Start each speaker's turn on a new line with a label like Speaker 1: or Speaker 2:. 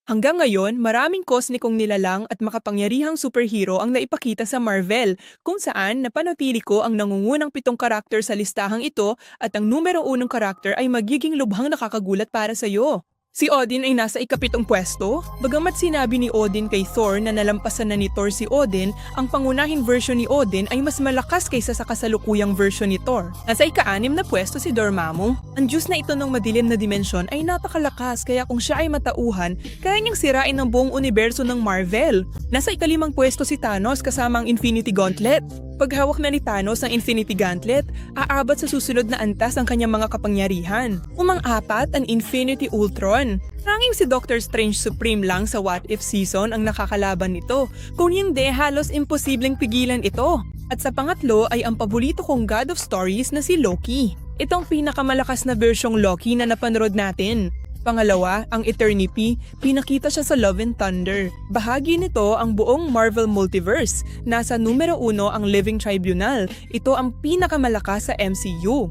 Speaker 1: Hanggang ngayon, maraming kosmikong nilalang at makapangyarihang superhero ang naipakita sa Marvel, kung saan napanatili ko ang nangungunang 7 karakter sa listahang ito at ang numero 1 karakter ay magiging lubhang nakakagulat para sa iyo. Si Odin ay nasa ika-7 pwesto, bagamat sinabi ni Odin kay Thor na nalampasan na ni Thor si Odin, ang pangunahing version ni Odin ay mas malakas kaysa sa kasalukuyang version ni Thor. Nasa ika-6 na pwesto si Dormammu. Ang Diyos na ito ng madilim na dimensyon ay napakalakas, kaya kung siya ay matauhan, kaya niyang sirain ang buong universo ng Marvel. Nasa ika-5 pwesto si Thanos kasama ang Infinity Gauntlet. Paghawak na ni Thanos ang Infinity Gauntlet, aabot sa susunod na antas ang kanyang mga kapangyarihan. Umang-apat ang Infinity Ultron. Tanging si Doctor Strange Supreme lang sa What If season ang nakakalaban nito. Kung hindi, halos imposibleng pigilan ito. At sa pangatlo ay ang paborito kong God of Stories na si Loki. Itong pinakamalakas na versyong Loki na napanood natin. Pangalawa, ang Eternity, pinakita siya sa Love and Thunder. Bahagi nito ang buong Marvel Multiverse. Nasa numero 1 ang Living Tribunal. Ito ang pinakamalakas sa MCU.